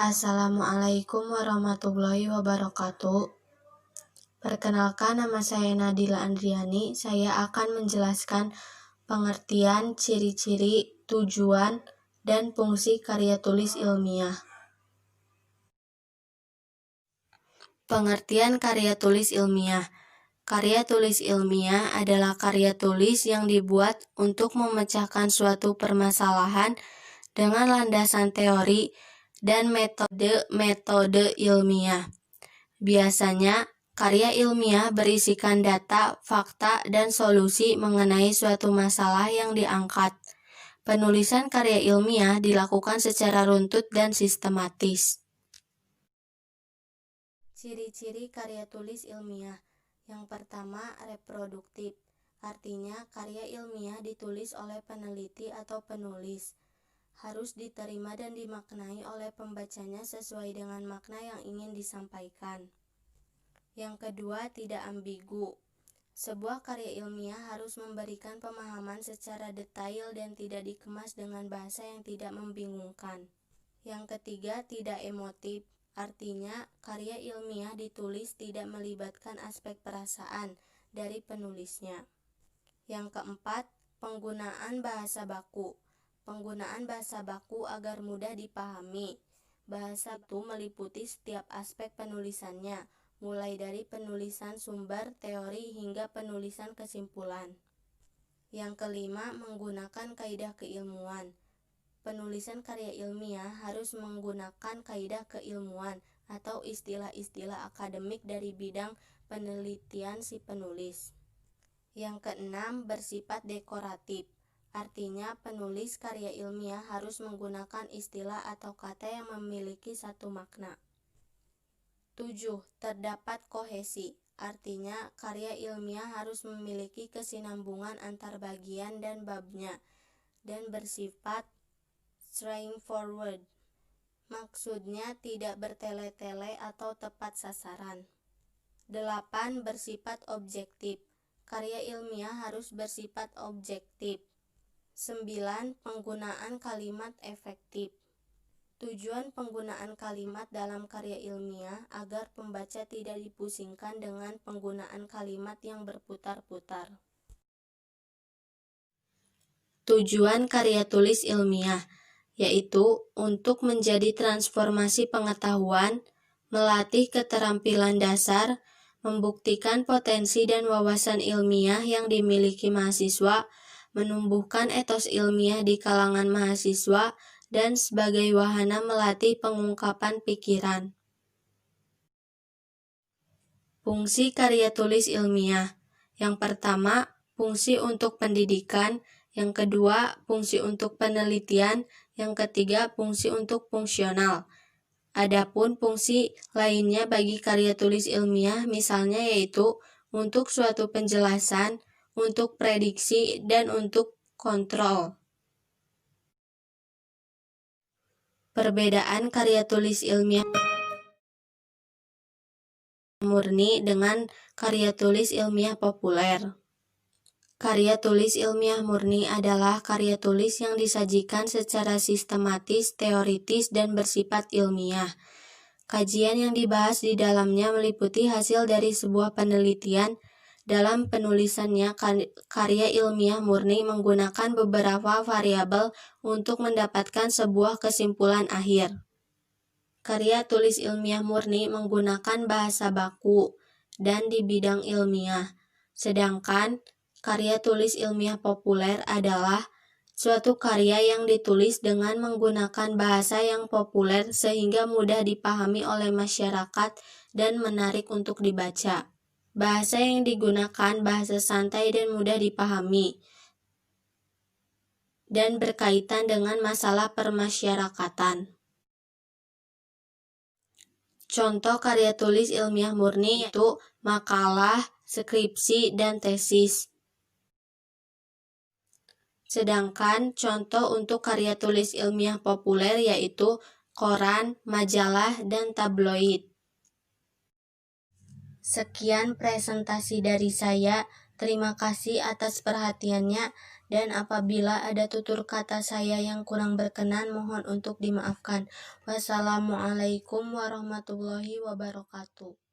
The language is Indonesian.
Assalamualaikum warahmatullahi wabarakatuh. Perkenalkan, nama saya Nadila Andriani. Saya akan menjelaskan pengertian, ciri-ciri, tujuan, dan fungsi karya tulis ilmiah. Pengertian karya tulis ilmiah. Karya tulis ilmiah adalah karya tulis yang dibuat untuk memecahkan suatu permasalahan dengan landasan teori dan metode ilmiah. Biasanya, karya ilmiah berisikan data, fakta, dan solusi mengenai suatu masalah yang diangkat. Penulisan karya ilmiah dilakukan secara runtut dan sistematis. Ciri-ciri karya tulis ilmiah. Yang pertama, reproduktif. Artinya, karya ilmiah ditulis oleh peneliti atau penulis. Harus diterima dan dimaknai oleh pembacanya sesuai dengan makna yang ingin disampaikan. Yang kedua, tidak ambigu. Sebuah karya ilmiah harus memberikan pemahaman secara detail dan tidak dikemas dengan bahasa yang tidak membingungkan. Yang ketiga, tidak emotif. Artinya, karya ilmiah ditulis tidak melibatkan aspek perasaan dari penulisnya. Yang keempat, penggunaan bahasa baku. Penggunaan bahasa baku agar mudah dipahami. Bahasa itu meliputi setiap aspek penulisannya, mulai dari penulisan sumber, teori, hingga penulisan kesimpulan. Yang kelima, menggunakan kaidah keilmuan. Penulisan karya ilmiah harus menggunakan kaidah keilmuan atau istilah-istilah akademik dari bidang penelitian si penulis. Yang keenam, bersifat dekoratif. Artinya, penulis karya ilmiah harus menggunakan istilah atau kata yang memiliki satu makna. 7. Terdapat kohesi. Artinya, karya ilmiah harus memiliki kesinambungan antar bagian dan babnya dan bersifat straightforward. Maksudnya tidak bertele-tele atau tepat sasaran. 8. Bersifat objektif. Karya ilmiah harus bersifat objektif. 9. Penggunaan kalimat efektif. Tujuan penggunaan kalimat dalam karya ilmiah agar pembaca tidak dipusingkan dengan penggunaan kalimat yang berputar-putar. Tujuan karya tulis ilmiah yaitu untuk menjadi transformasi pengetahuan, melatih keterampilan dasar, membuktikan potensi dan wawasan ilmiah yang dimiliki mahasiswa, menumbuhkan etos ilmiah di kalangan mahasiswa, dan sebagai wahana melatih pengungkapan pikiran. Fungsi karya tulis ilmiah. Yang pertama, fungsi untuk pendidikan. Yang kedua, fungsi untuk penelitian. Yang ketiga, fungsi untuk fungsional. Adapun fungsi lainnya bagi karya tulis ilmiah misalnya yaitu untuk suatu penjelasan, untuk prediksi, dan untuk kontrol. Perbedaan karya tulis ilmiah murni dengan karya tulis ilmiah populer. Karya tulis ilmiah murni adalah karya tulis yang disajikan secara sistematis, teoritis, dan bersifat ilmiah. Kajian yang dibahas di dalamnya meliputi hasil dari sebuah penelitian. Dalam penulisannya, karya ilmiah murni menggunakan beberapa variabel untuk mendapatkan sebuah kesimpulan akhir. Karya tulis ilmiah murni menggunakan bahasa baku dan di bidang ilmiah, sedangkan karya tulis ilmiah populer adalah suatu karya yang ditulis dengan menggunakan bahasa yang populer sehingga mudah dipahami oleh masyarakat dan menarik untuk dibaca. Bahasa yang digunakan bahasa santai dan mudah dipahami dan berkaitan dengan masalah permasyarakatan. Contoh karya tulis ilmiah murni yaitu makalah, skripsi, dan tesis. Sedangkan contoh untuk karya tulis ilmiah populer yaitu koran, majalah, dan tabloid. Sekian presentasi dari saya. Terima kasih atas perhatiannya Dan apabila ada tutur kata saya yang kurang berkenan, mohon untuk dimaafkan. Wassalamualaikum warahmatullahi wabarakatuh.